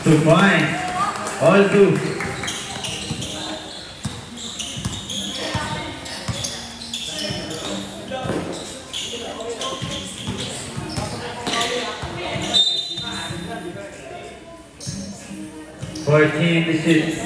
Two points. All two. Fourteen to shoot.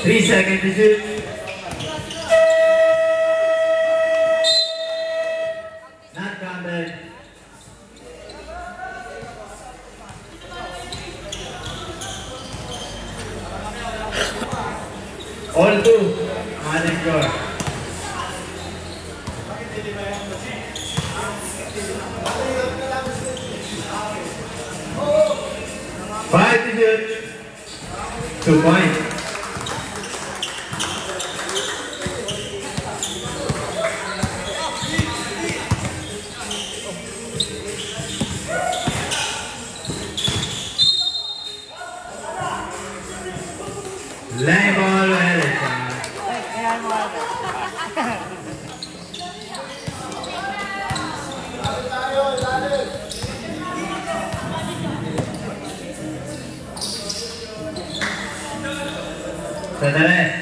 Three seconds to shoot. Not counted. All two. Magic score. Five to shoot. 2 points. Line ball, so the rest,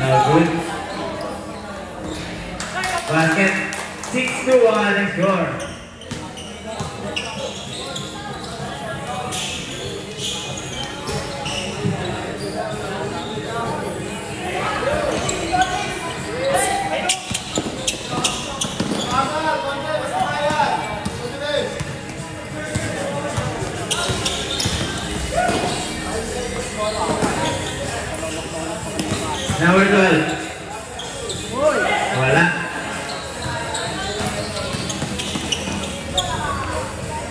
no good. Basket 6-1 score. Number 12. Wala.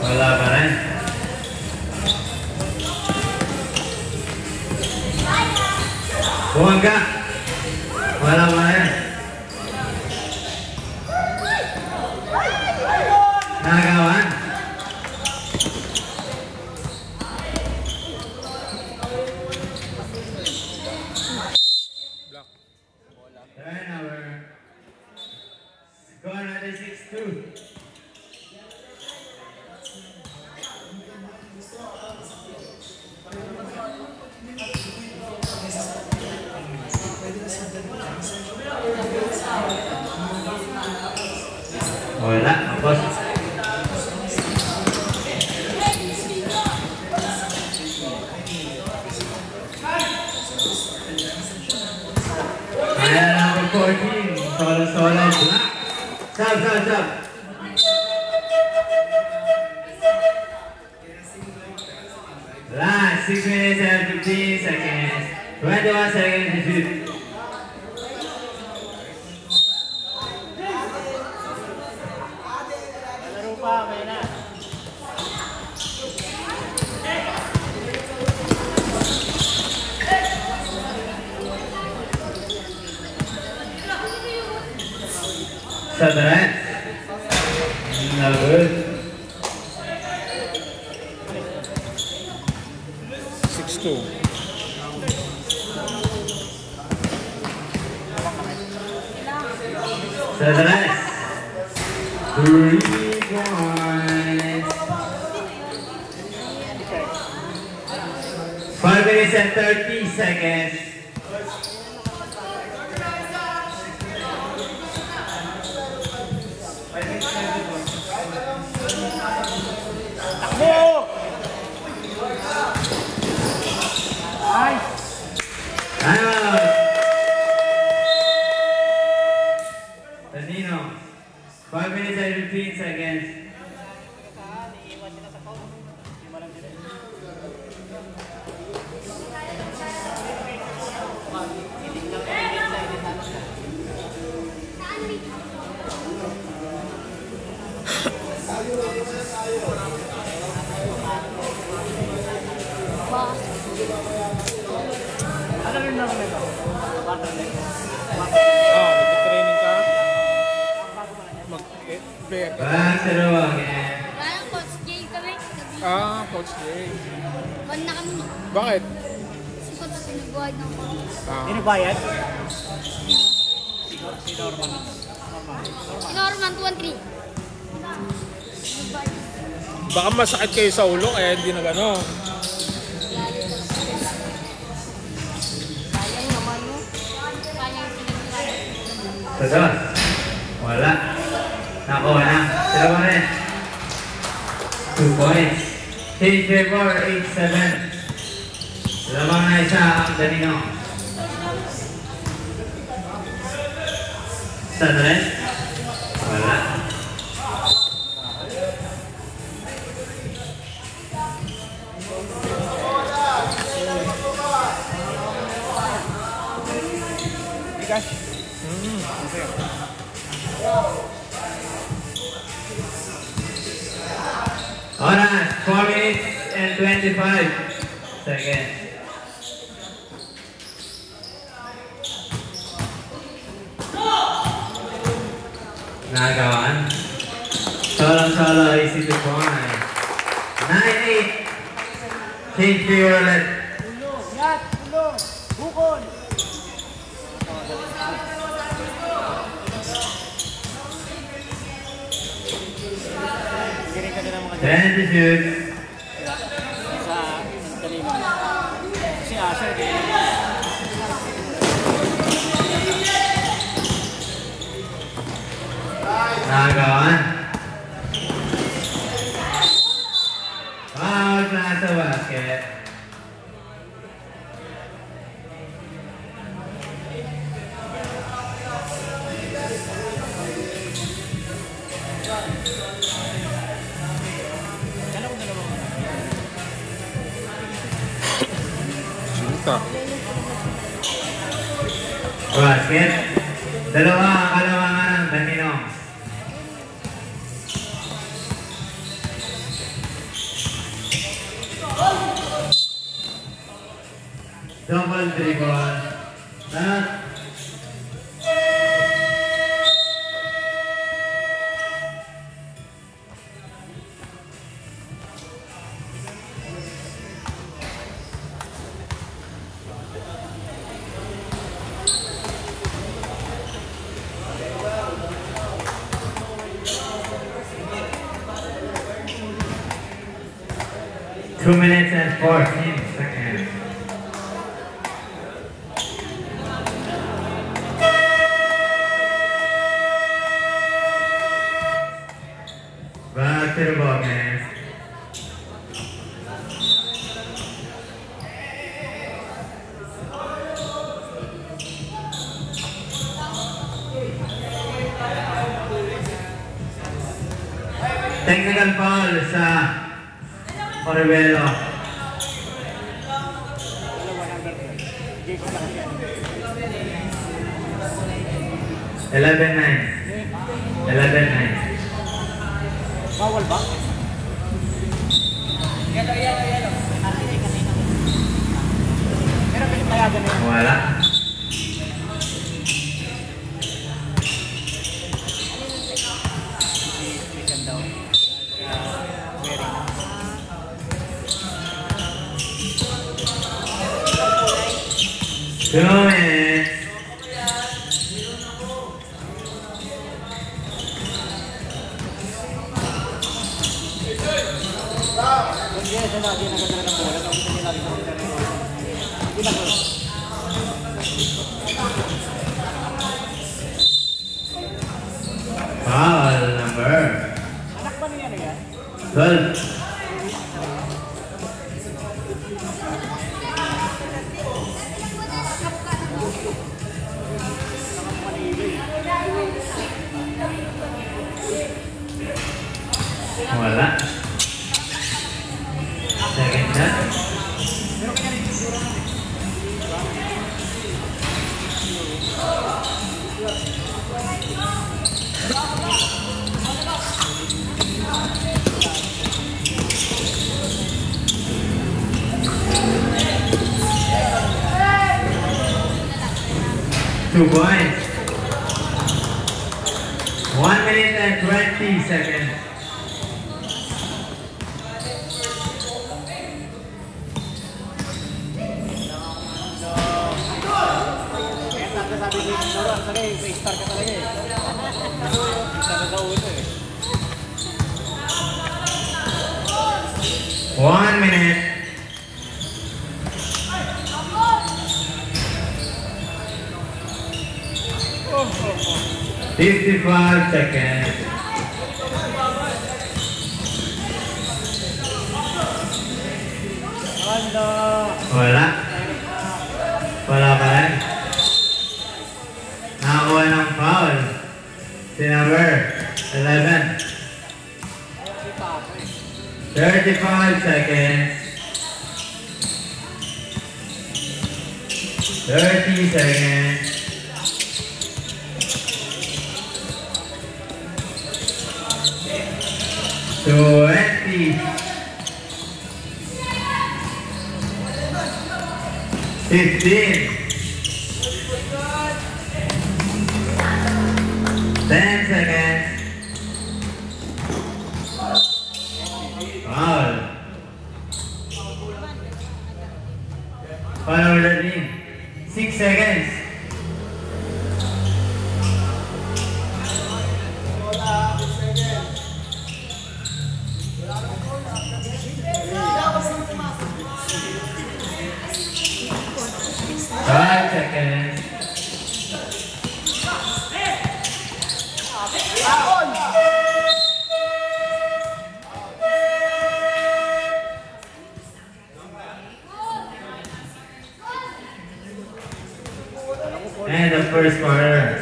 Wala pa rin. Bumangga. Wala pa rin. Nagawan. Turnover. Score another 6-2. Wala, tapos. Ayan, number 14. Solo. Sub. Last 6 minutes and 15 seconds. 21 seconds to shoot. So the rest, no good. 6-2. So the rest, 3 points. 5 minutes and 30 seconds. Takbo! Nice! Out! Danino. 5 minutes and 15 seconds. Ano rin naman ito? Nagtitraining ka? Back to the wall again. Parang Coach Jay kami. Coach Jay. Ban na kami. Bakit? Si Coach nagbuhat ng coach. Sino bayad? Si Norman 2-3. Baka masakit kayo sa ulo kaya hindi na gano'n. Sayang naman mo. Sayang pinagkakaroon. Sa dos. Wala. Nakuha na. Sila pa rin. 2 points. Team favor 8-7. Lamang na isa ang Danino. Sa rin? Wala. Bigas. Oras, 4 minutes and 25 seconds. Nagawan. Solo, easy to point. 9-8. Team favor ulit. Yat! Ulo! Bukol! Giring ka din ang mga 10 to shoot. sa talima. Si Asher din. Nagawan. Foul na sa basket. Sinta. Basket. Dalawa ang kalawangan ng Danino. Double dribble. At 2 minutes and 14 seconds. Back to the ball game. Technical foul sa Orvelo. 11-9. 11-9. Bawal ba? Yellow. Pero pinapayagan na yun. Wala. Two minutes. Hindi, ito lagi nagdala ng bola. Tapos hindi lagi nagdala ng bola. Foul number 12. Wala. Second shot. Two points. 1 minute and 20 seconds. Sabi ko yung laro, may star ka talaga eh. Star ka sa ulo eh. 1 minute. Oh. 55 seconds. Wala. Wala pa rin. Nakakuha ng foul. Si number 11. 35 seconds. 30 seconds. 20. 15. 10 seconds. Foul. Foul already. 6 seconds. Five seconds. And the first quarter.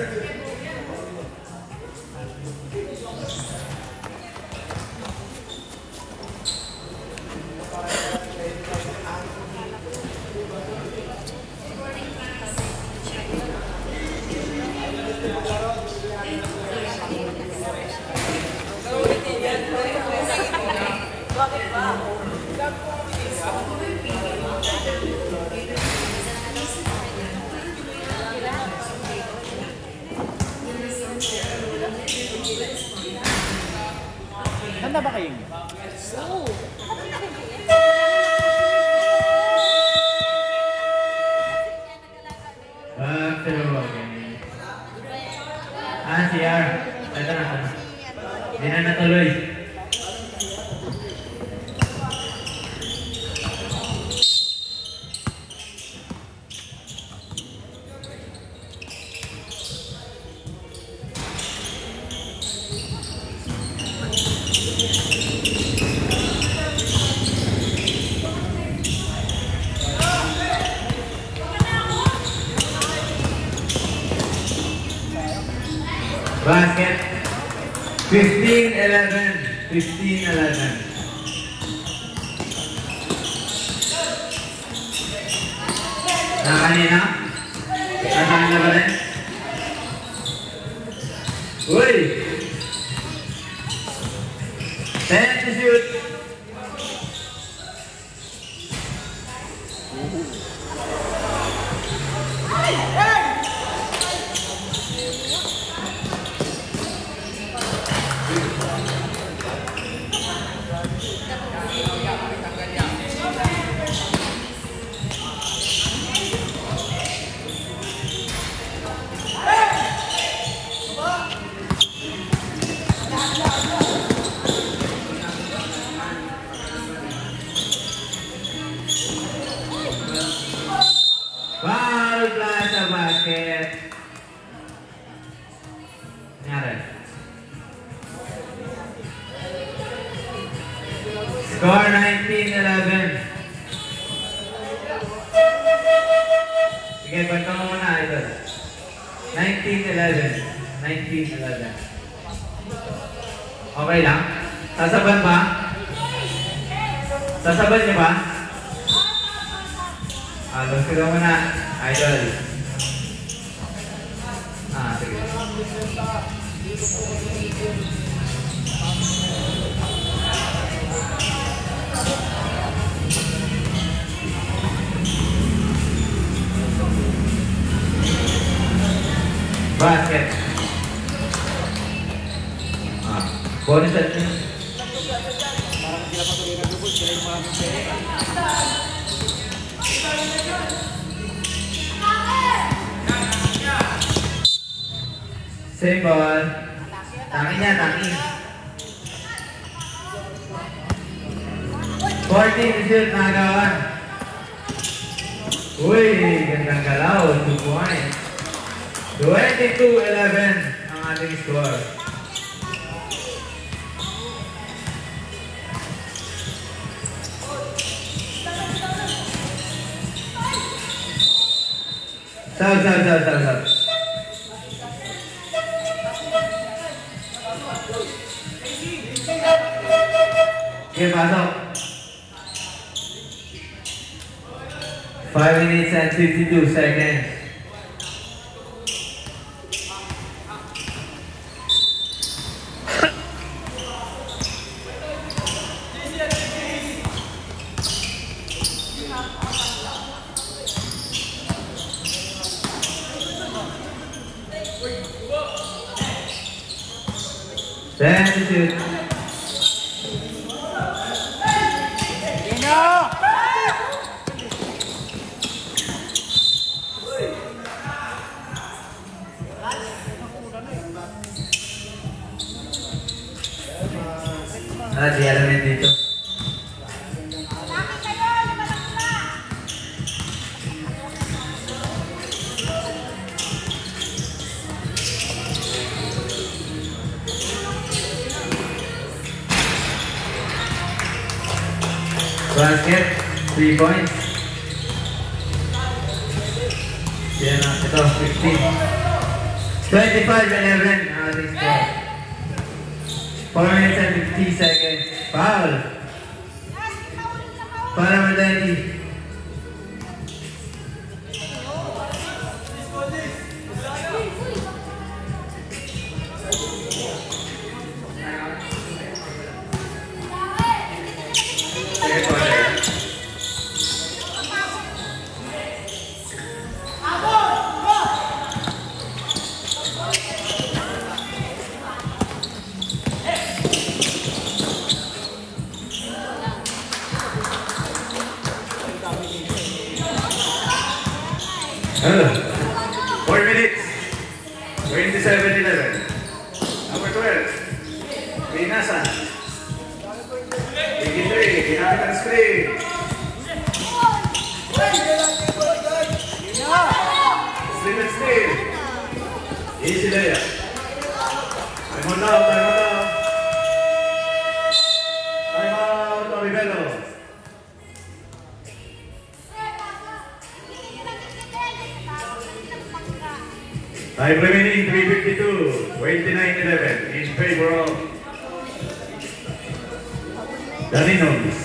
Handa ba kayo? Oo. CR. Ito na. Hindi na natuloy. Basket 15-11. 15-11. Kanina? Nasaan na ba rin? Uy! 10 to shoot. Foul plus sa basket. Nangyari. Score 19-11. Sige, bantang mo muna, idol. 19-11. 19-11. Okay lang? Sasaban ba? Sasaban niyo ba? Alos ko muna, idol. Sige. Basket. Bonus shot niya. Parang sila patuloy na double, sila yung mga pere. Same ball. Taki niya, taki. 14 shoot, nakagawan. Uy, gandang galaw. 2 points. 22-11 ang ating score. Sab. Okay, pasok. 5 minutes and 52 seconds. Then to shoot. Di alamin dito. Basket, 3 points. Yan na, ito, 15. 25-11 ang ating score. 4 minutes and 50 seconds. Foul. Para Madani. Hello. 4 minutes. 27-11. Number 12. Pinasan. 83. Ginamit ang screen. Slip and steal. Easy layup. Time out now. Time out, Oribello. Time remaining 3:52, 29-11 in favor of Daninos.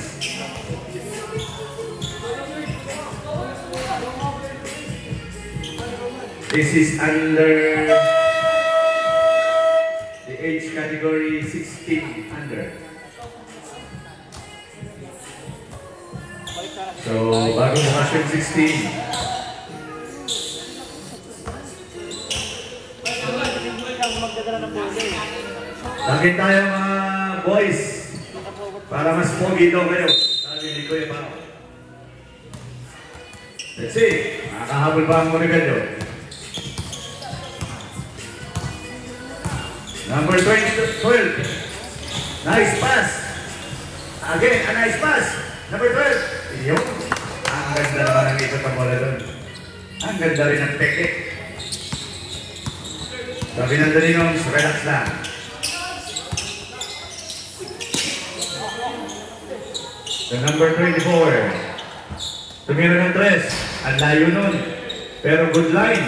This is under the age category 16 under. So, bago bukas yung 16. Bakit tayo mga boys? Para mas pogi daw kayo. Sabi ni Kuya Pao. Let's see. Makakahabol ba ang Oribello? Number 12. Nice pass. Again, a nice pass. Number 12. Yung. Ang ganda naman ang ikot ang bola doon. Ang ganda rin ng peke. Sabi ng Daninong, relax lang. The number 24. Tumira ng 3. Ang layo nun. Pero good line.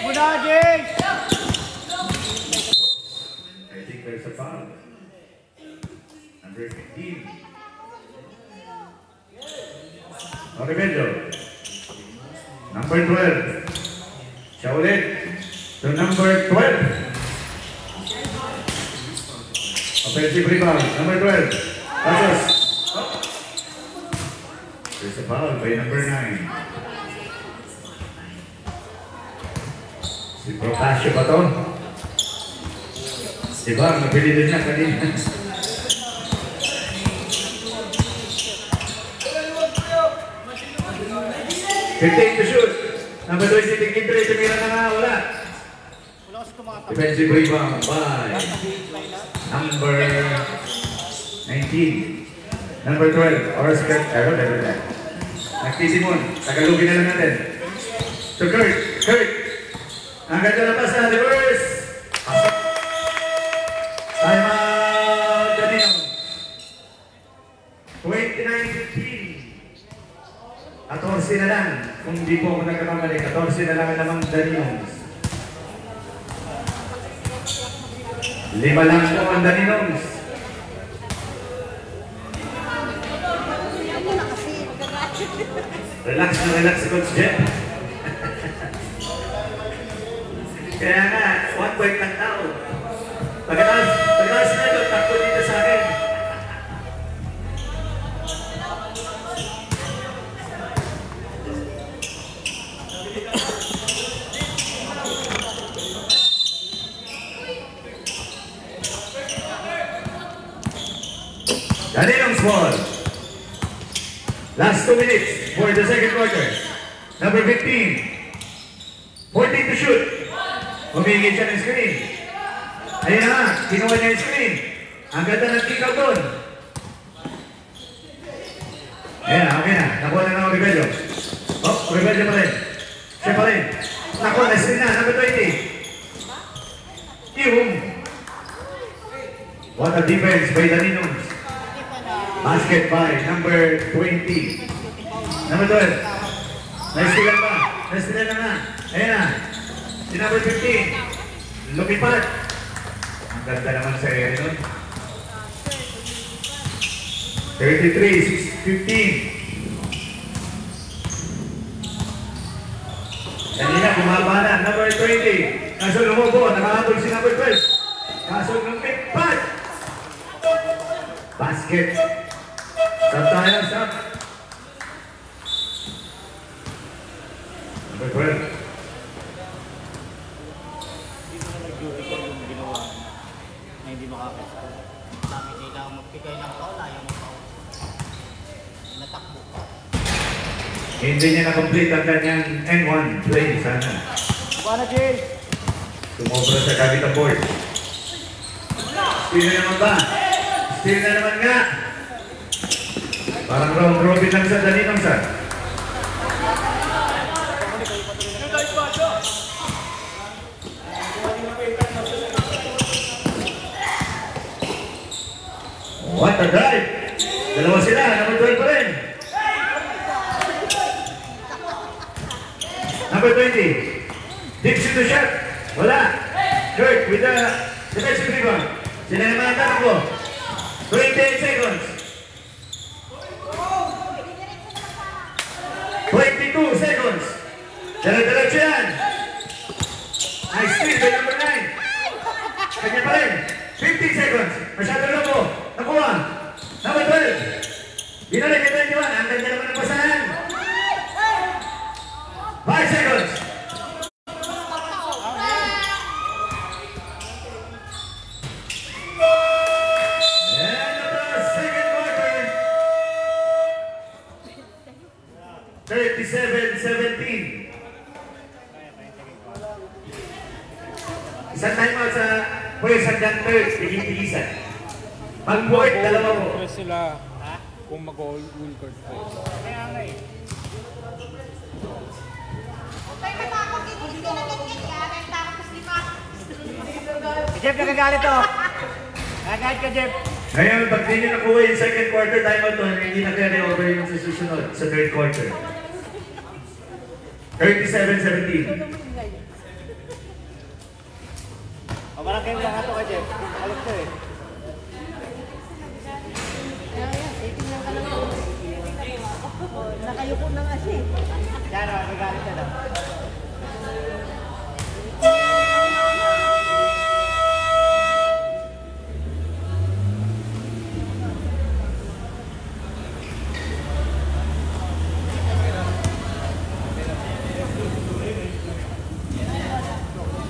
Muna, Jake! I think there's a foul. Number 15. Orivello. Number 12. Siya ulit. To number 12. Offensive rebound. Number 12. Passos. There's a foul by number 9. Si Protasio ba to? Diba, napilitin niya kanina. 15 to shoot. Number 2 si Tingitri. Tumira na nga. Wala. Defensive rebound by number 19. Number 12. Orskat. Nagtisimon. Tagalugin na lang natin. To Kurt. Kurt. Ang ganda na pasa. Reverse. Time out. Danilo. 29-15. 14 na lang. Kung di po ako nagkakamali, 14 na lang ang namang Daninongs. 5 lang po ang Daninongs. Relax na relax, Coach Jeff. Kaya nga, 1 point lang tao. Pagkatapos na ito, takbo dito sa akin. Daninong's ball. Last 2 minutes for the second quarter. Number 15. 14 to shoot. Humingin siya ng screen. Ayun na, kinuha niya yung screen. Ang ganda ng kick out doon. Ayan na, okay na. Nakuha na ng Orivello. Oh, Orivello pa rin. Siya pa rin. Nakuha na screen na, number 20. Iwum. What a defense by Daninongs. Basket by number 20. Number 12. Nice steal ba? Nice steal na. Ayan na. Si number 15. Lumipad. Ang ganda naman sa area nun. 33-15. Kanina bumaba na. Number 20. Kaso lumubo. Nakahabol si number 12. Kaso lumipad. Basket. Stop tayo. Stop. Number 12. Hindi makakita. Dami kailangan magpigay ng foul, ayaw mo foul. Natakbo. Hindi niya na-complete ang kanyang N1 play sana. Buwana, Jay! Sumobra sa Cavite board. Steal na naman ba? Steal na naman nga. Parang round robin lang sa Daninongs sa. What a drive! Dalawa sila, number 12 pa rin. Number 20. Deep shoot to shot. Wala. Kurt with the defensive rebound. Sila naman ang takbo. 28 seconds. 22 seconds. Dala-diretso yan. Nice steal by number 9. Kanya pa rin. 15 seconds. Masyado na po. Nakuha. Number 12. Binalik ka 21. Ang ganda naman ng basahan. 5 seconds. And the second quarter. 37-17. Isang timeout sa Boys hanggang third. Tigil-tigisan. Mag-board, dalawa mo. Press sila kung mag-all court press. Jeff, nagagalit to. Nagagalit ka, Jeff. Ngayon, pag di nyo nakuha yung second quarter timeout to, hindi na carry over yung sa susunod sa third quarter. 37-17. Parang kayo lang ito kay Jeff. Alam ko eh. Nakayuko na nga siya. Yan o, nagagalit ka daw.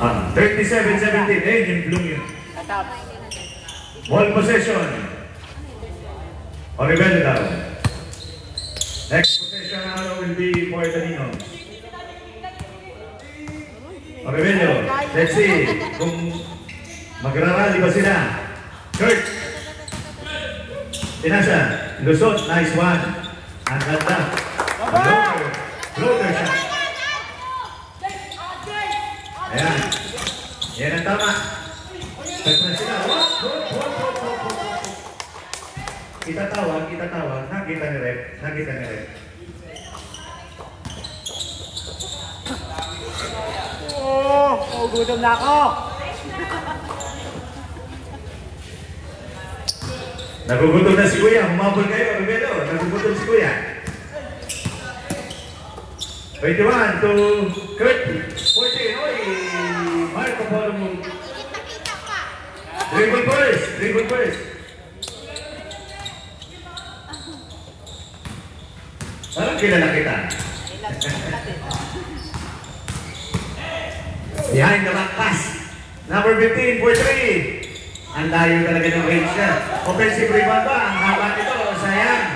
Ah, 37-17. Eh, yung bloom yun. Atap. Ball possession. Oribel daw. Next possession now will be for Danino. Oribello, let's see kung magrarally ba sila. Kurt. Pinasa. Lusot, nice one. Ang ganda. Floater. Floater shot. Ayan. Yan ang tama. Pagpala sila. Itatawag. Nakita ni Rep. Oh, gutom na ako. Nagugutom na si Kuya. Humabol kayo. Rubelo. Nagugutom si Kuya. 21 to Kurt. 14. Oy! Marco Polo mo. Dribble first. Parang kilala kita. Behind the back pass. Number 15 for 3. Ang layo talaga ng range niya. Offensive rebound ba? Ang haba nito. Sayang.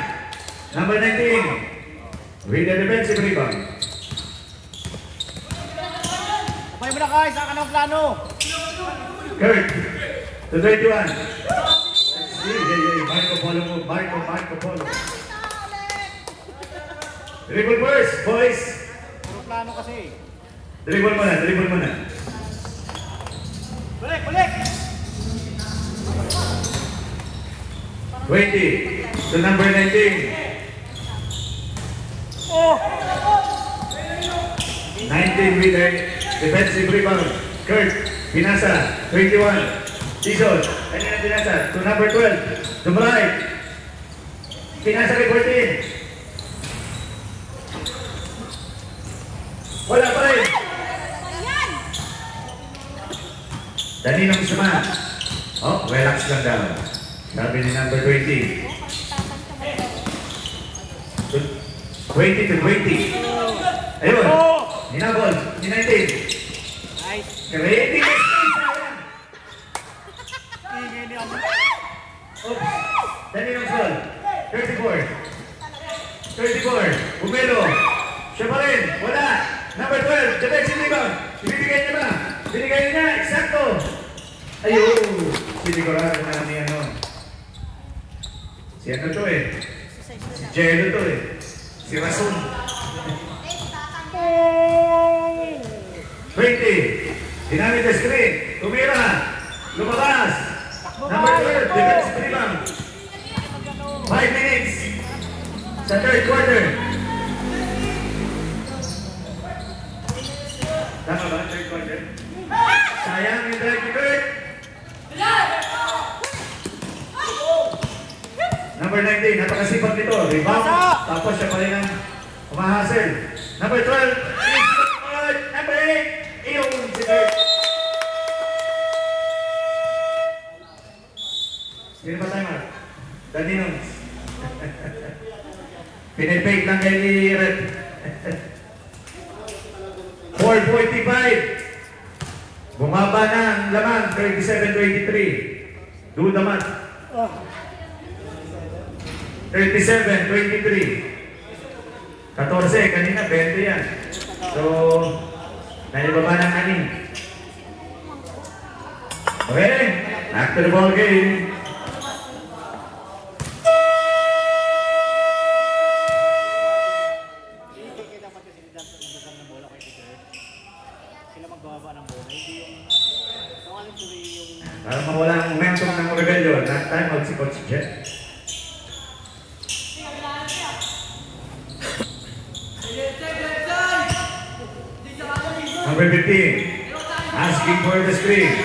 Number 19. With the defensive rebound. Kapay mo na kayo, saan ka ng plano? Kurt. To 31. Marco Polo mo. Marco Polo. Dribble first, boys. Puro plano kasi. Dribble mo na. Balik! 20 to number 19. Oh! 19 with a defensive rebound. Kurt, Pinasa, 21. Jason, kanina Pinasa, to number 12. To right. Pinasa kay 14. Wala pa rin. Daninong Sama. Oh, relax lang daw. Sabi ni number 20. 20 to 20. Ayun. Ninabol. Ni 19. Nice. Creating a space. Ingay niya ako. Oops. Daninong Sol. 34. Bumelo. Siya pa rin. Wala. Number 12. Defensive rebound. Ibibigay niya ba? Binigay niya. Eksakto. Ayun. Sinigurado na namin ano. Si ano to eh. Si Jello to eh. Si Rason. 20. Dinamit the screen. Tumira. Lumabas. Number 12. Defensive rebound. 5 minutes. Sa third quarter. Tama ba? Third quarter? Sayang yung drive ni Kurt. Number 19, napakasipag nito. Rebound. Tapos siya pa rin ang umahasel. Number 12, number 8, iyong si Kurt. Sino ba timer? Daninong. Pinipake lang kayo ni Red. 4:45. Bumaba na ang laman, 37-23. Do the math. 37-23. 14, kanina 20 yan. So, naibaba ng anin. Okay, back to the ball game. Sila magbaba ng bola, hindi yung Para mawala ang momentum ng rebellion. Time out si Coach Jet. Number 15, asking for the screen.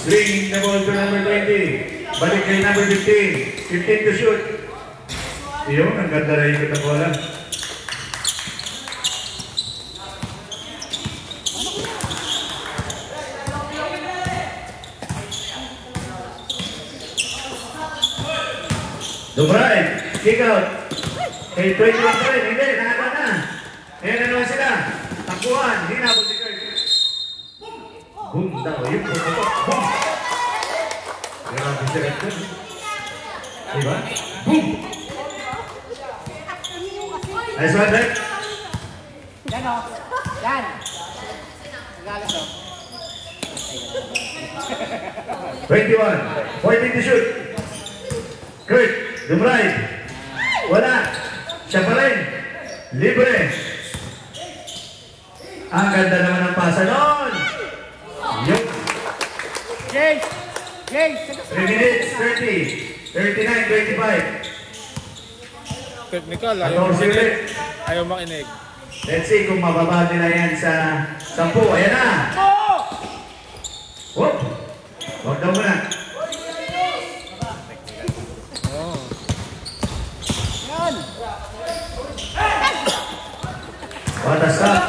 Swinging the ball to number 20. Balik kay number 15. 15 to shoot. Iyon, ang ganda na ikot na bola. Dubray, kick out. Kay 21 pa rin. Hindi, nakaka na. Ayan na naman sila. Takbuhan, hinabot si Kurt. Boom daw, yun po ito. Boom! Grabe si Kurt. Diba? Boom! Nice one, Rick. Yan o. Yan. Nagalas o. 21, 14 to shoot. Kurt, Dumray. Wala. Siya pa rin. Libre. Ang ganda naman ng pasa noon. Yun. James! James! 3 minutes, 30. 39, 25. Technical, ayaw makinig. Let's see kung mababa nila yan sa 10. Ayan na. Whoop. Huwag daw muna. Oh. Yan! What a stop.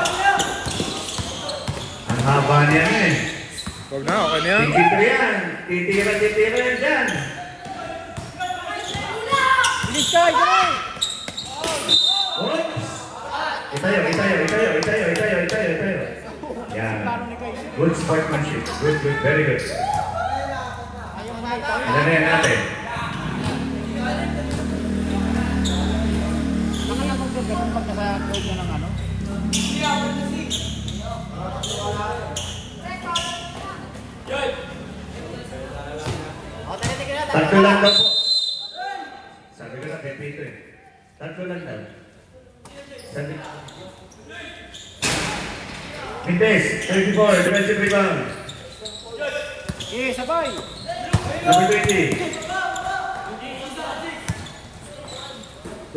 Ang haba niya eh. Huwag na, okay na yan. Titira yan. Titira yan dyan. Bilis ka! Gawin! Oops. Itayo. Yan. Good sportsmanship. Good. Very good. Ano na yan natin? Baka naman ko ganun pag nasa loob niya ng ano? Tatlo lang daw po. Sabi ko na kay Pito eh. Tatlo lang daw. Sabi. Mintes, 34, defensive rebound. Eh, sabay! Number 20.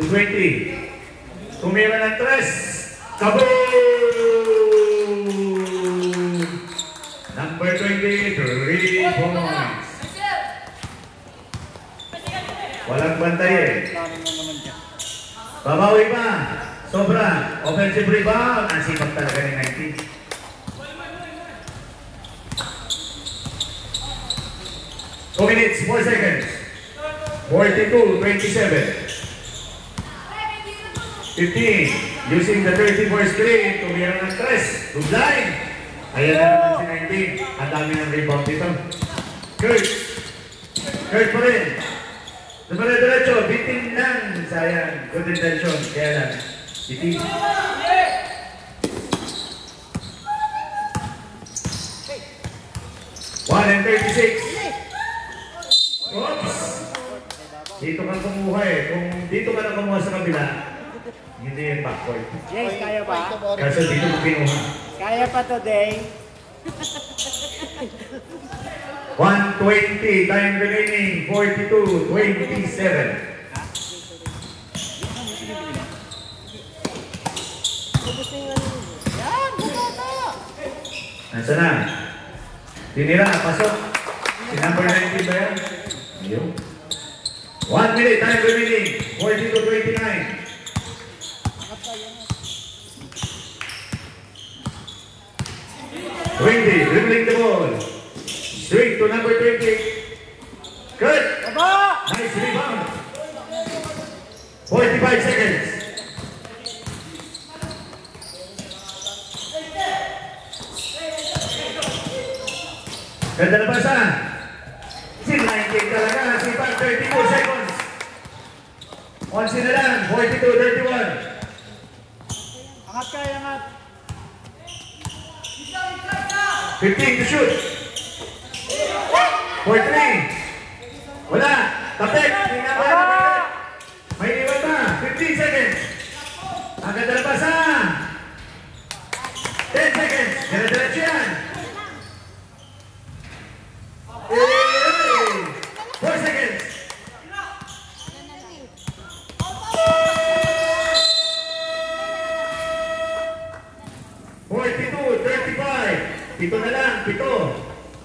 To 20. Tumira ng 3. Kaboom! Number 20, 3 points. Walang bantay eh. Plano na naman dyan. Babawi pa. Sobra. Offensive rebound. Ang sipag talaga ni 19. Two minutes, 4 seconds. 42, 27. 15. Using the 34 screen. Tumira ng 3. Good line. Ayan na naman si 19. Ang dami ng rebound dito. Kurt pa rin. Diretso, bitin lang. Sayang. Good intention. Kaya lang. Bitin. One and 36. Oops! Dito ka kumuha eh. Kung dito ka na kumuha sa kabila, hindi yung backcourt. James, kaya ba? Kasi dito mo kinuha. Kaya pa today. 1:20, time remaining, 42-27. Yan! Bukata! Nasaan na? Tinira, pasok. Si number 19 ba yan? Ayun. 1 minute, time remaining, 42-29. 20, dribbling the ball. Straight to number 20. Good. Baba! Nice rebound. 45 seconds. Ganda na basa. Si 19 talaga. Si 32 seconds. Once na lang. 42-31. Angat ka, angat. 15 to shoot. 4-3. Wala. Tapik. May iwan pa. 15 seconds. Ang ganda na basa. 10 seconds. Diretso yan. Pito na lang, pito.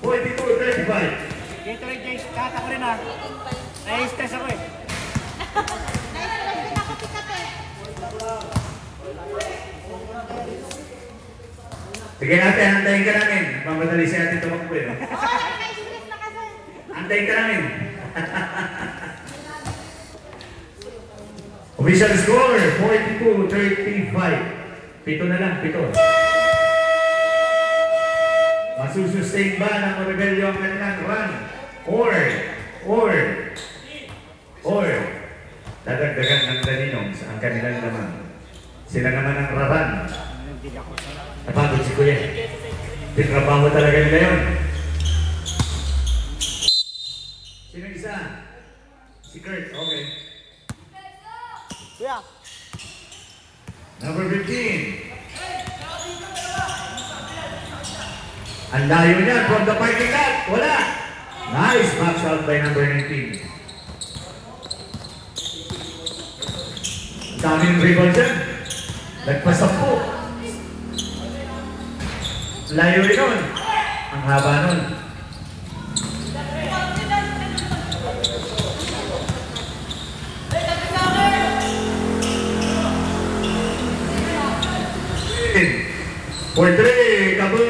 42-35. Dito rin, Jay. Cut ako rin, ha. Nai-stress ako, eh. Sige natin, hantayin ka namin. Mamadali si atin tumakbo eh. Hantayin ka namin. Official score, 42-35. Pito na lang, pito. Masusustain ba ng Rebelyo ang kanilang run? Or dadagdagan ng Daninongs ang kanilang naman. Sila naman ang raran. Napagod si Kuya. Tinrabaho talaga nila yun. Sino isa? Si Kurt, okay. Kuya. Number 15. Ang layo niya from the parking lot. Wala. Nice box out by number 19. Ang daming rebound dyan. Nagpasampu. Layo rin nun. Ang haba nun. For 3, kaboom!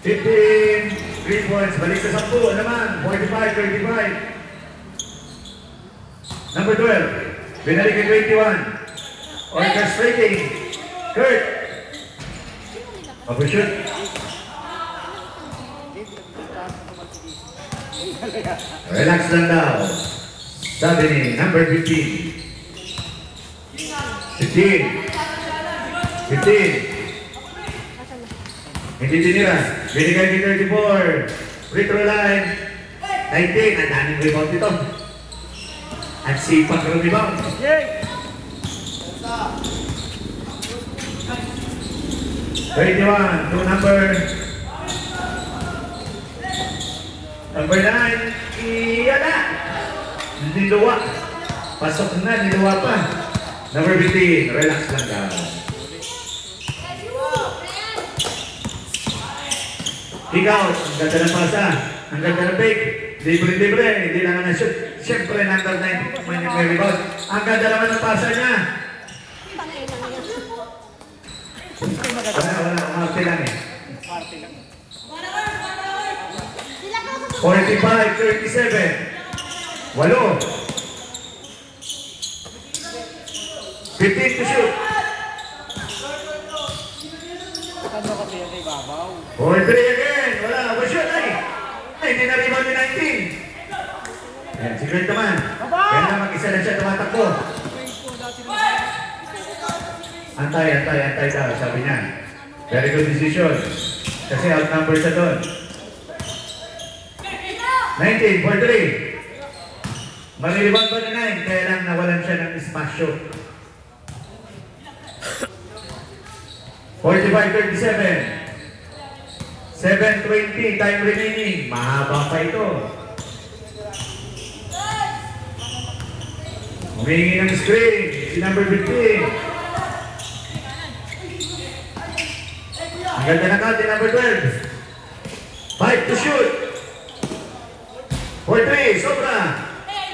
15, 3 points, balik sa 10, ano naman, 45-35. Number 12, binalik kay 21. Orchestrating, Kurt. Overshoot. Relax lang daw. Sabi ni number 15. 15. Hindi tinira. Binigay ni 34. Free throw line. 19. Ang daming rebound dito. At sipag ng rebound. 31 to number 9. Iyala. Niluwa. Pasok na. Niluwa pa. Number 15, relax lang daw. Kick out, ang ganda ng pasa, ang ganda ng fake, libre-libre, hindi lang na shoot. Siyempre, number 9, may rebound. Ang ganda naman ng pasa niya. Wala, umarte lang eh. 45-37. 8. 15 to shoot. Ano kasi yan kay Babaw? 43 again. Wala. Overshoot ay. Ay, hindi na rebound ni 19. Ayan, si Kurt naman. Kaya na mag-isa na siya tumatakbo. Antay daw, sabi niya. Very good decision. Kasi outnumber siya doon. 19, 43. Malilibang ba ni 9? Kaya lang nawalan siya ng smash shot. 45-37. 7:20 time remaining. Mahaba pa ito. Humingi ng screen. Si number 15. Ang ganda na kati, number 12. 5 to shoot. 4-3. Sobra.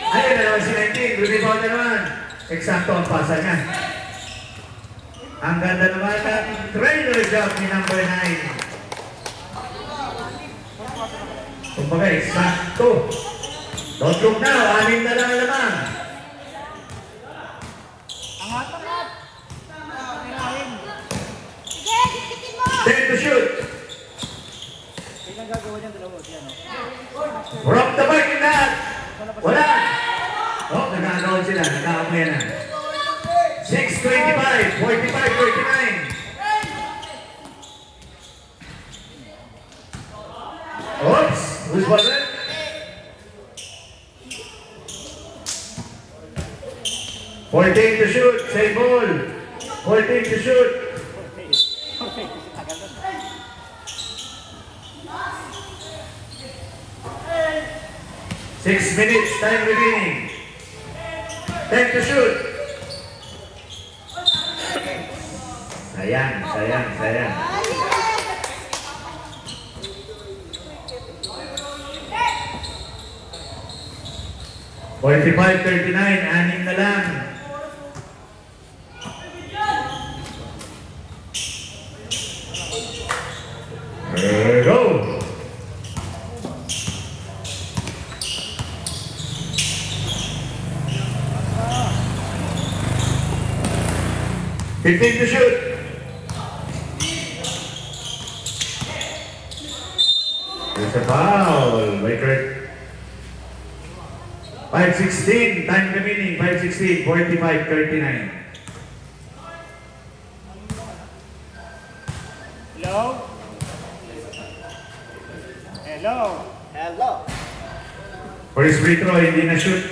Ayun na naman si 19. Rebound na naman. Eksakto ang pasa niya. Ang ganda naman ang trailer job ni number 9. Kumbaga, eksakto. Don't look now, 6 na lang naman. Ang hatak. Sige, gigitin mo! 10 to shoot. Kailan gagawa niyan dalawa? Yan, no? From the back in that. Wala. Oh, nag-anood sila. Nag-aamoy na. 6:25, 45-39. Oops, who's was it? Fourteen to shoot, same ball. 14 to shoot. Six minutes, time remaining. 10 to shoot. Sayang, sayang, sayang. Forty-five, 39, anim na lang. Go! Fifteen to shoot. There's a foul by Kurt. 5:16, time remaining, 5:16, 45, 39. Hello? Hello? Hello? First free throw, hindi na shoot.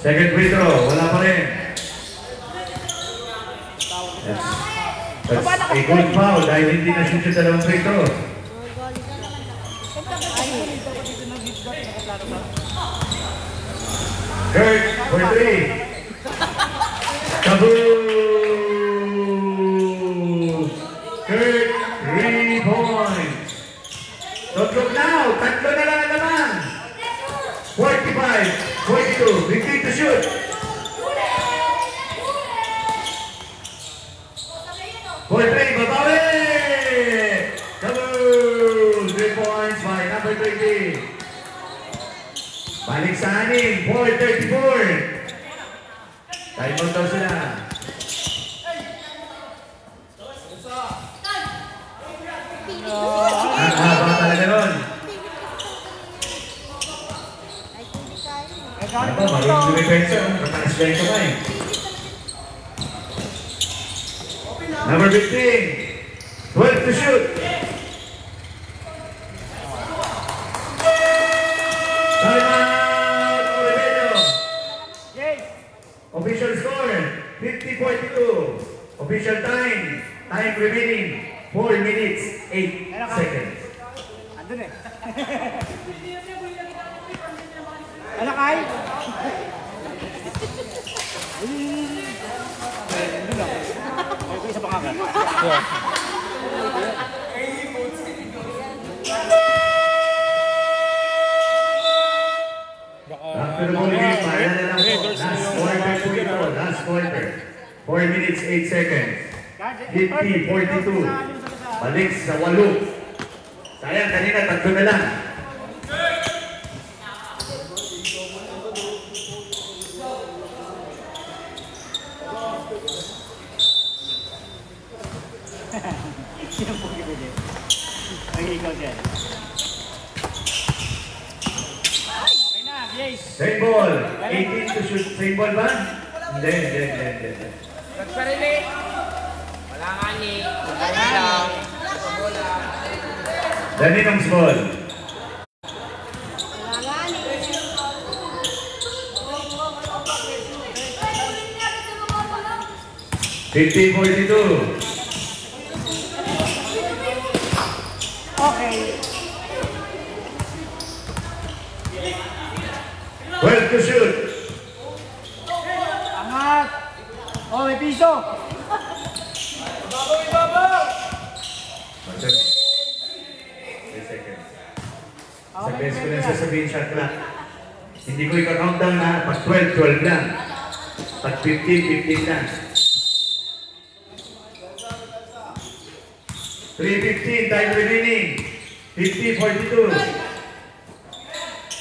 Second free throw, wala pa rin. That's a good foul dahil hindi na shoot yung dalawang free throw. Kurt, for three. Kaboom! Kurt, 3 points. Don't look now, tatlo na lang naman. 45, 42, 15 to shoot. For three, babawi! Kaboom! 3 points by number 20. Balik sa anim, 4:34. Time out daw sila. Ang haba talaga nun. Ako, marunong dumipensa. Kataas ba yung kamay? Number 15. 12 to shoot. Timeout! Oliverio. Official score, 50-42. Official time. Time remaining, 4 minutes, 8 seconds. Andun eh. Ano kay? Andun lang. Ito isa pa kagad. After the ball game, paalala lang po. Last quarter po ito. Last quarter. 4 minutes, 8 seconds. 50-42. Balik sa 8. Sayang, kanina tatlo na lang. Sino po gawin? Ay, ikaw dyan. Okay na, Blaze. Same ball. 18 to shoot. Same ball ba? Hindi. Nagparili. Wala nga ni. Wala lang. Daninong's ball. $50-42. Okay. 12 to shoot. Angat. Oh, may piso. Ibabaw. 3 seconds. Sa best ko lang sasabihin shot clock. Hindi ko i-count down na pag 12, 12 lang. Pag 15, 15 lang. 3:15, time remaining. 50-42.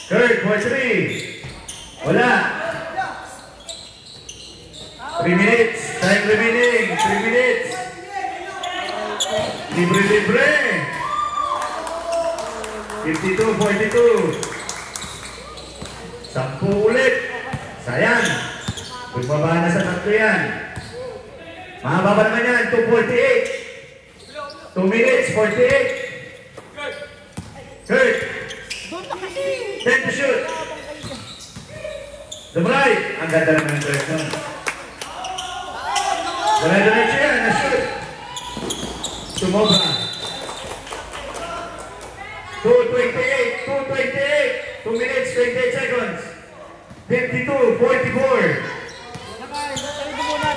Kurt, for 3. Wala. 3 minutes. Time remaining. 3 minutes. Libre. 52-42. 10 ulit. Sayang. Bumaba na sa tatlo yan. Mahaba naman yan. 2:48. 2 minutes, 48. Kurt. 10 to shoot. Dumray. Ang ganda naman ng dress nun. Diretso yan, na-shoot. Sumobra. 2:28. 2 minutes, 28 seconds. 52-44.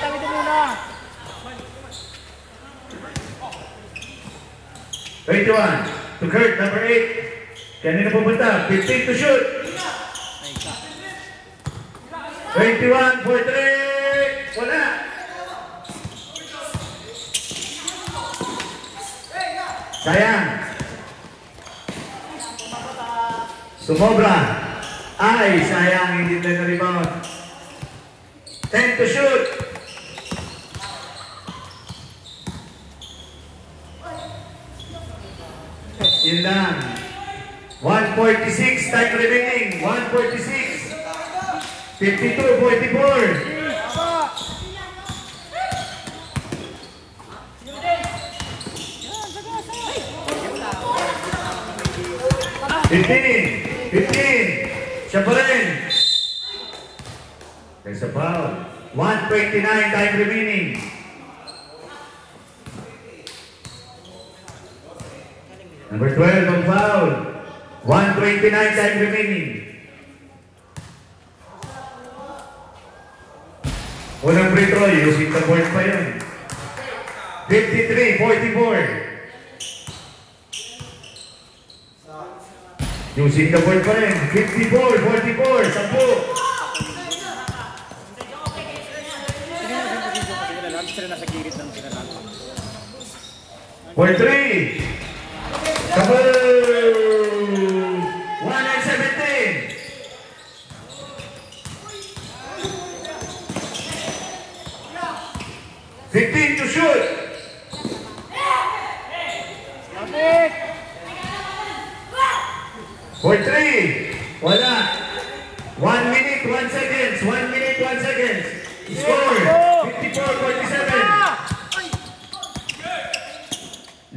Tawid mo muna. 21 to Kurt, number 8. Kanina pupunta, 15 to shoot. 21 for 3. Wala. Sayang. Sumobra. Ay, sayang, hindi na na-rebound. 10 to shoot. Yun lang. 146, time remaining. 146. 52-44. 15. Siya pa rin. There's a foul. 129, time remaining. Number 12 on foul. 129 time remaining. Unang free throw, using the board pa yun. 53-44. Using the board pa rin. 54-44. 10. For 3. Kaboom! 117. 15 to shoot. For 3. Wala. 1 minute, 1 seconds. 1 minute, 1 seconds. Score. 54-47.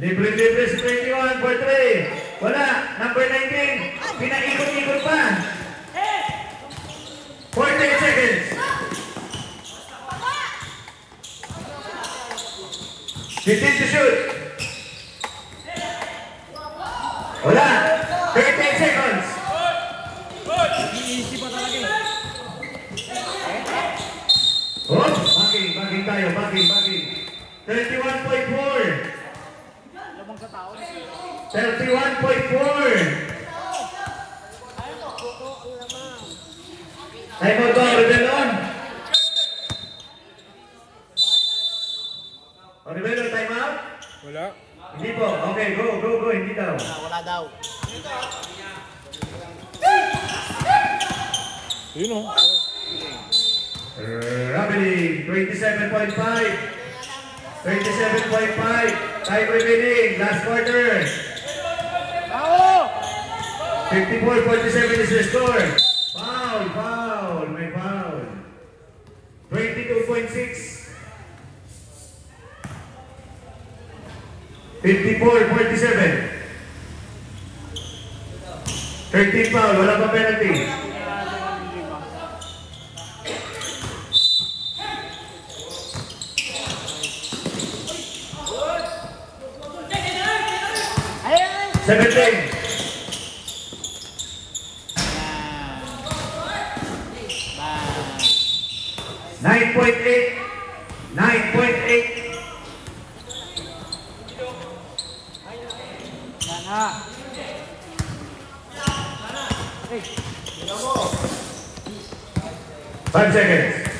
Libre-libre si 21 for 3. Wala. Number 19. Pinaikot-ikot pa. 14 seconds. 15 to shoot. Wala. 13 seconds. Oh, backing tayo. Backing. 31.4. 31.4. Time out ba? Rebelon? Rebelon, time out? Wala. Hindi po. Okay, go. Hindi daw. Wala daw. Yun o. Rapidly, 27.5. 27.5. Time remaining. Last quarter. 54-47 is the score. Foul. May foul. 22.6. 54-47. 13 foul. Wala pa penalty. Seventeen. 9.8. 9.8. Sana. 5 seconds.